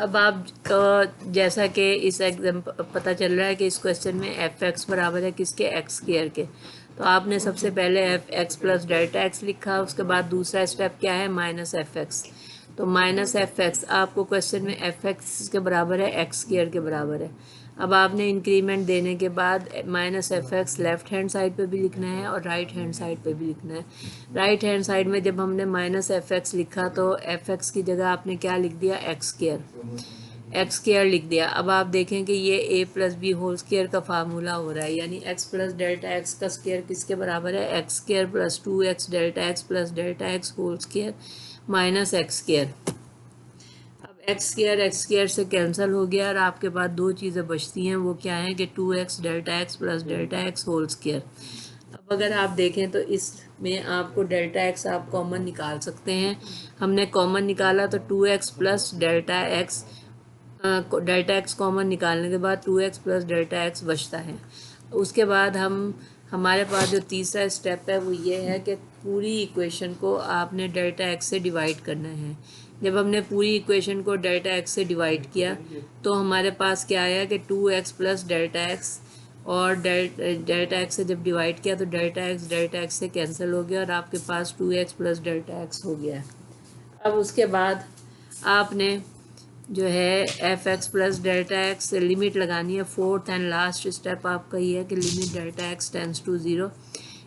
अब आप जैसा कि इस एग्जाम पता चल रहा है कि इस क्वेश्चन में एफ एक्स बराबर है किसके, एक्स स्क्वायर के। तो आपने सबसे पहले F x plus delta x लिखा, उसके बाद दूसरा स्टेप क्या है, माइनस एफ एक्स। तो माइनस एफ एक्स आपको क्वेश्चन में एफ एक्स के बराबर है एक्स स्क्वायर के बराबर है। अब आपने इंक्रीमेंट देने के बाद minus f x left hand side पे भी लिखना है और राइट हैंड साइड पे भी लिखना है। राइट हैंड साइड में जब हमने माइनस एफ एक्स लिखा तो एफ एक्स की जगह आपने क्या लिख दिया, एक्स स्क्वायर, एक्स स्क्वायर लिख दिया। अब आप देखें कि ये a plus b whole square का फार्मूला हो रहा है, यानी एक्स प्लस डेल्टा एक्स का स्क्वायर किसके बराबर है, x square plus 2x delta x plus delta x whole square minus x square. अब एक्स स्क्वायर से कैंसिल हो गया और आपके पास दो चीज़ें बचती हैं, वो क्या है कि 2x delta x plus delta x whole square. अब अगर आप देखें तो इसमें आपको डेल्टा एक्स आप कॉमन निकाल सकते हैं। हमने कॉमन निकाला तो 2x plus delta x common निकालने के बाद 2x प्लस डेल्टा एक्स बचता है। उसके बाद हमारे पास जो तीसरा स्टेप है वो ये है कि पूरी इक्वेशन को आपने डेल्टा एक्स से डिवाइड करना है। जब हमने पूरी इक्वेशन को डेल्टा एक्स से डिवाइड किया तो हमारे पास क्या आया कि 2x प्लस डेल्टा एक्स, और डेल्टा एक्स से जब डिवाइड किया तो डेल्टा एक्स से कैंसिल हो गया और आपके पास 2x प्लस डेल्टा एक्स हो गया। अब उसके बाद आपने जो है F x plus delta x से लिमिट लगानी है। फोर्थ एंड लास्ट स्टेप आपका ये है कि limit delta x tends to zero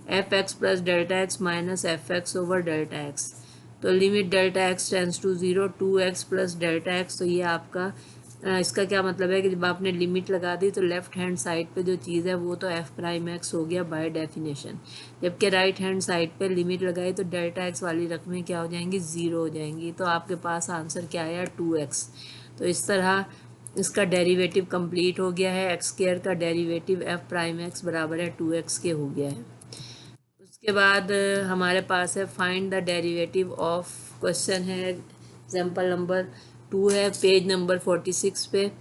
f x plus delta x minus f x over delta x. तो limit delta x tends to zero 2x plus delta x. तो ये आपका इसका क्या मतलब है कि जब आपने लिमिट लगा दी तो लेफ्ट हैंड साइड पे जो चीज़ है वो तो एफ प्राइम एक्स हो गया बाय डेफिनेशन, जबकि राइट हैंड साइड पे लिमिट लगाई तो डेल्टा एक्स वाली रकमें क्या हो जाएंगी, ज़ीरो हो जाएंगी। तो आपके पास आंसर क्या आया, 2x। तो इस तरह इसका डेरिवेटिव कंप्लीट हो गया है। एक्स स्क्वायर का डेरिवेटिव एफ प्राइम एक्स बराबर है 2x के हो गया है। उसके बाद हमारे पास है find the derivative of, question है एग्जाम्पल नंबर 2 है पेज नंबर 46 पे।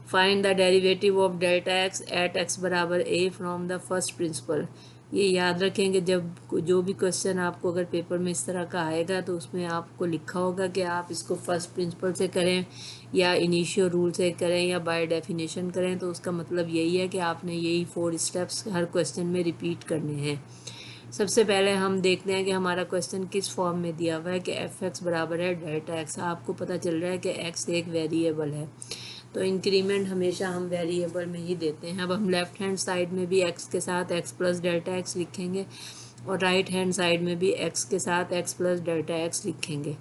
Find the derivative of delta x at x बराबर a from the first principle. ये याद रखेंगे जब जो भी क्वेश्चन आपको अगर पेपर में इस तरह का आएगा तो उसमें आपको लिखा होगा कि आप इसको फर्स्ट प्रिंसिपल से करें या इनिशियल रूल से करें या बाय डेफिनेशन करें। तो उसका मतलब यही है कि आपने यही 4 स्टेप्स हर क्वेश्चन में रिपीट करने हैं। सबसे पहले हम देखते हैं कि हमारा क्वेश्चन किस फॉर्म में दिया हुआ है कि एफ एक्स बराबर है डेल्टा एक्स। आपको पता चल रहा है कि एक्स एक वेरिएबल है, तो इंक्रीमेंट हमेशा हम वेरिएबल में ही देते हैं। अब हम लेफ्ट हैंड साइड में भी एक्स के साथ एक्स प्लस डेल्टा एक्स लिखेंगे और राइट हैंड साइड में भी एक्स के साथ एक्स प्लस डेल्टा एक्स लिखेंगे।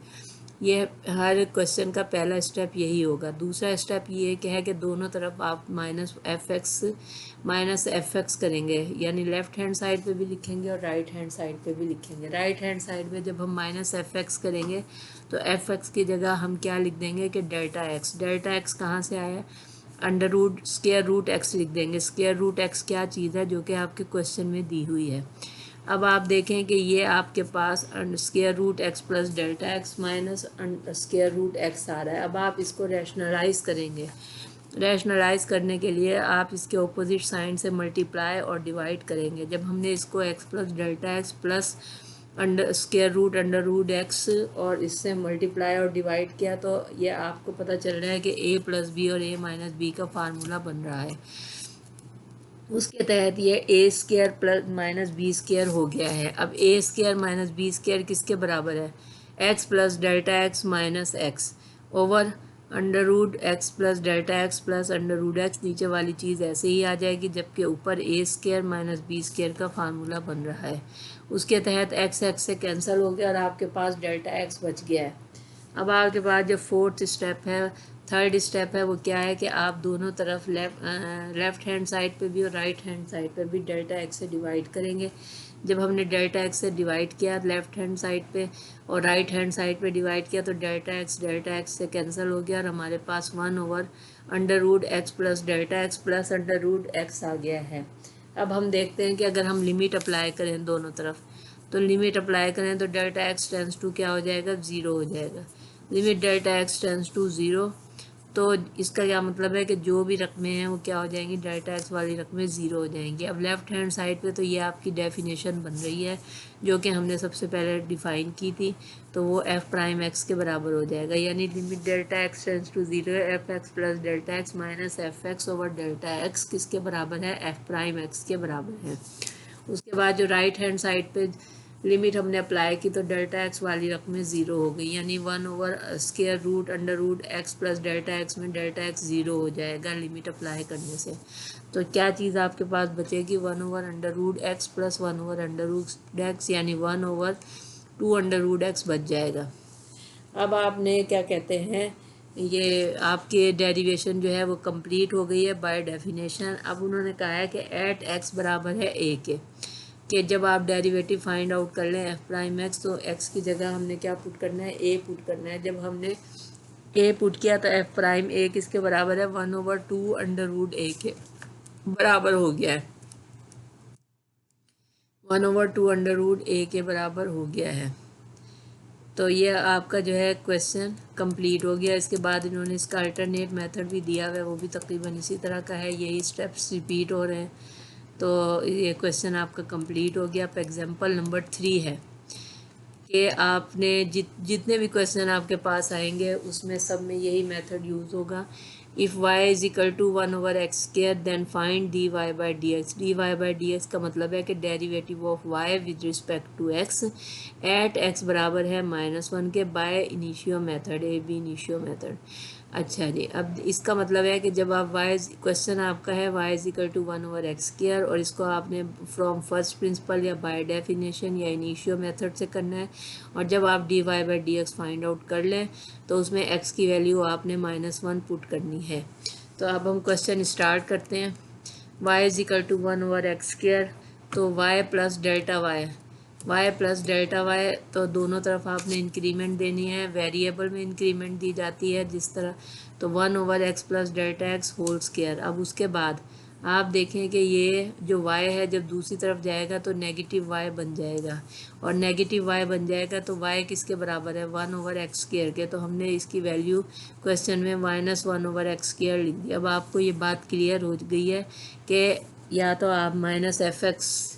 ये हर क्वेश्चन का पहला स्टेप यही होगा। दूसरा स्टेप ये क्या है कि दोनों तरफ आप माइनस एफ एक्स करेंगे, यानी लेफ्ट हैंड साइड पे भी लिखेंगे और राइट हैंड साइड पे भी लिखेंगे। राइट हैंड साइड में जब हम माइनस एफ एक्स करेंगे तो एफ एक्स की जगह हम क्या लिख देंगे कि डेल्टा एक्स। डेल्टा एक्स कहाँ से आया, under root square root x लिख देंगे। स्क्वायर रूट एक्स क्या चीज़ है जो कि आपके क्वेश्चन में दी हुई है। अब आप देखें कि ये आपके पास square root x plus delta x minus square root x आ रहा है। अब आप इसको रैशनलाइज करेंगे। रैशनलाइज करने के लिए आप इसके ऑपोजिट साइन से मल्टीप्लाई और डिवाइड करेंगे। जब हमने इसको x plus delta x plus square root under root x और इससे मल्टीप्लाई और डिवाइड किया तो ये आपको पता चल रहा है कि ए प्लस बी और ए माइनस बी का फार्मूला बन रहा है। उसके तहत ये A square plus minus B square हो गया है। अब A square minus B square किसके बराबर है, x plus delta x minus x over under root x plus delta x plus under root x. नीचे वाली चीज़ ऐसे ही आ जाएगी, जबकि ऊपर A square minus B square का फार्मूला बन रहा है। उसके तहत एक्स एक्स से कैंसिल हो गया और आपके पास डेल्टा एक्स बच गया है। अब आपके पास जो फोर्थ स्टेप है, थर्ड स्टेप है, वो क्या है कि आप दोनों तरफ लेफ्ट हैंड साइड पे भी और राइट हैंड साइड पे भी डेल्टा एक्स से डिवाइड करेंगे। जब हमने डेल्टा एक्स से डिवाइड किया लेफ्ट हैंड साइड पे और राइट हैंड साइड पे डिवाइड किया तो डेल्टा एक्स से कैंसिल हो गया और हमारे पास 1 over under root x plus delta x plus under root x आ गया है। अब हम देखते हैं कि अगर हम लिमिट अप्लाई करें दोनों तरफ, तो लिमिट अप्लाई करें तो डेल्टा एक्स टेंस टू क्या हो जाएगा, ज़ीरो हो जाएगा। Limit delta x tends to zero तो इसका क्या मतलब है कि जो भी रकमें हैं वो क्या हो जाएंगी, डेल्टा एक्स वाली रकमें ज़ीरो हो जाएंगी। अब लेफ़्ट हैंड साइड पे तो ये आपकी डेफिनेशन बन रही है जो कि हमने सबसे पहले डिफ़ाइन की थी, तो वो एफ प्राइम एक्स के बराबर हो जाएगा, यानी limit delta x tends to zero f x plus delta x minus f x over delta x किसके बराबर है, एफ प्राइम एक्स के बराबर है। उसके बाद जो राइट हैंड साइड पे लिमिट हमने अप्लाई की तो डेल्टा एक्स वाली रकमें ज़ीरो हो गई, यानी 1/स्क्वायर root under root x plus delta x में डेल्टा एक्स ज़ीरो हो जाएगा लिमिट अप्लाई करने से। तो क्या चीज़ आपके पास बचेगी, 1/√x प्लस 1/√x, यानी 1/2√x बच जाएगा। अब आपने क्या कहते हैं, ये आपके डेरिवेशन जो है वो कंप्लीट हो गई है बाय डेफिनेशन। अब उन्होंने कहा है कि एट एक्स बराबर है ए के, कि जब आप डेरिवेटिव फाइंड आउट कर लें एफ प्राइम एक्स तो एक्स की जगह हमने क्या पुट करना है, ए पुट करना है। जब हमने ए पुट किया तो एफ प्राइम ए किसके बराबर है, 1/2√a के बराबर हो गया है, 1/2√a के बराबर हो गया है। तो ये आपका जो है क्वेश्चन कंप्लीट हो गया। इसके बाद इन्होंने इसका अल्टरनेट मेथड भी दिया हुआ है, वो भी तकरीबन इसी तरह का है, यही स्टेप्स रिपीट हो रहे हैं। तो ये क्वेश्चन आपका कंप्लीट हो गया। अब एग्जांपल नंबर 3 है कि आपने जितने भी क्वेश्चन आपके पास आएंगे उसमें सब में यही मेथड यूज़ होगा। If y is equal to 1/x² then find dy/dx। dy/dx का मतलब है कि derivative of y with respect to x at x बराबर है -1 के by initio method, ab initio method. अच्छा जी, अब इसका मतलब है कि जब आप क्वेश्चन आपका है y is equal to 1/x² और इसको आपने फ्रॉम फर्स्ट प्रिंसिपल या बाय डेफिनेशन या इनिशियो मेथड से करना है, और जब आप dy/dx फाइंड आउट कर लें तो उसमें x की वैल्यू आपने -1 पुट करनी है। तो अब हम क्वेश्चन स्टार्ट करते हैं। y is equal to 1/x², तो y plus delta y plus delta y, तो दोनों तरफ आपने इंक्रीमेंट देनी है, वेरिएबल में इंक्रीमेंट दी जाती है जिस तरह, तो 1/x plus delta x whole square. अब उसके बाद आप देखें कि ये जो y है जब दूसरी तरफ जाएगा तो नेगेटिव y बन जाएगा, और नेगेटिव y बन जाएगा तो y किसके बराबर है, 1/x² के। तो हमने इसकी वैल्यू क्वेश्चन में -1/x² लिख दी। अब आपको ये बात क्लियर हो गई है कि या तो आप -fx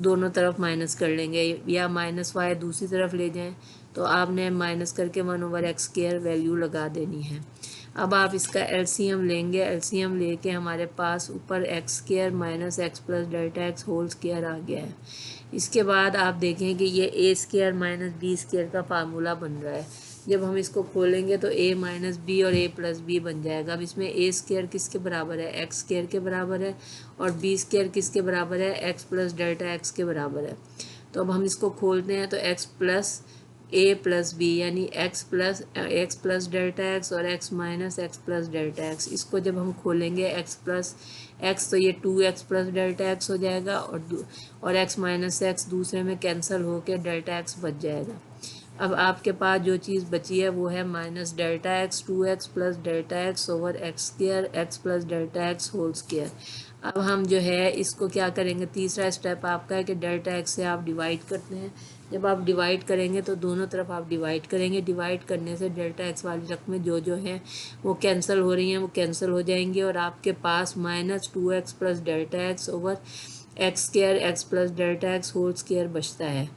दोनों तरफ माइनस कर लेंगे या -y दूसरी तरफ ले जाएं, तो आपने माइनस करके 1/x² वैल्यू लगा देनी है। अब आप इसका एलसीएम लेंगे, एलसीएम लेके हमारे पास ऊपर x² minus x plus delta x whole square आ गया है। इसके बाद आप देखें कि ये a² माइनस b² का फार्मूला बन रहा है। जब हम इसको खोलेंगे तो a माइनस बी और a प्लस बी बन जाएगा। अब इसमें a² किसके बराबर है, x² के बराबर है, और b² किसके बराबर है, x प्लस डेल्टा एक्स के बराबर है। तो अब हम इसको खोलते हैं तो x plus a plus b यानी x प्लस डेल्टा एक्स और x minus x plus delta x, इसको जब हम खोलेंगे x प्लस x तो ये 2x प्लस डेल्टा एक्स हो जाएगा, और x माइनस एक्स दूसरे में कैंसिल होकर डेल्टा एक्स बच जाएगा। अब आपके पास जो चीज़ बची है वो है minus delta x 2x plus delta x over x² x plus delta x whole square. अब हम जो है इसको क्या करेंगे, तीसरा स्टेप आपका है कि डेल्टा एक्स से आप डिवाइड करते हैं। जब आप डिवाइड करेंगे तो दोनों तरफ आप डिवाइड करेंगे, डिवाइड करने से डेल्टा एक्स वाली रकमें जो हैं वो कैंसिल हो रही हैं, वो कैंसिल हो जाएंगी, और आपके पास -2x plus delta x over x² x plus delta x whole square बचता है।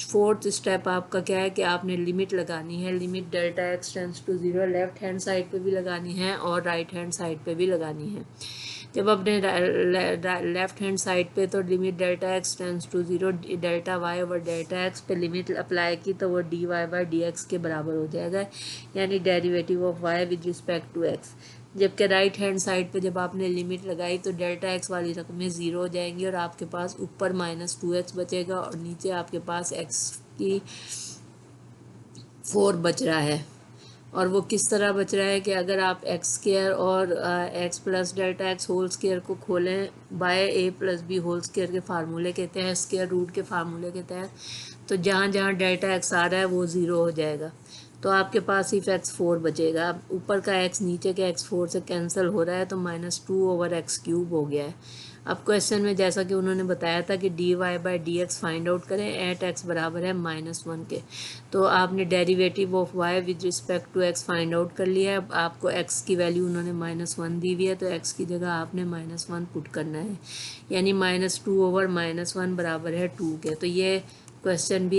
फोर्थ स्टेप आपका क्या है कि आपने लिमिट लगानी है, limit delta x tends to 0 left hand side पे भी लगानी है और राइट हैंड साइड पे भी लगानी है। जब अपने लेफ्ट हैंड साइड पे तो limit delta x tends to 0 delta y over delta x पे लिमिट अप्लाई की तो वो dy/dx के बराबर हो जाएगा, यानी derivative of y with respect to x। जबकि राइट हैंड साइड पे जब आपने लिमिट लगाई तो डेल्टा एक्स वाली रकमें ज़ीरो हो जाएंगी और आपके पास ऊपर -2x बचेगा और नीचे आपके पास x की 4 बच रहा है। और वो किस तरह बच रहा है कि अगर आप x² और x plus delta x whole square को खोलें by a plus b whole square के फार्मूले के तहत, स्क्वायर रूट के फार्मूले के तहत, तो जहाँ जहाँ डेल्टा एक्स आ रहा है वो ज़ीरो हो जाएगा, तो आपके पास सिर्फ x4 बचेगा। अब ऊपर का x नीचे के x4 से कैंसिल हो रहा है तो -2/x³ हो गया है। अब क्वेश्चन में जैसा कि उन्होंने बताया था कि dy/dx फाइंड आउट करें एट x बराबर है -1 के। तो आपने derivative of y with respect to x find out कर लिया है। अब आपको x की वैल्यू उन्होंने -1 दी हुई है, तो x की जगह आपने -1 पुट करना है, यानी -2/-1 बराबर है 2 के। तो ये क्वेश्चन भी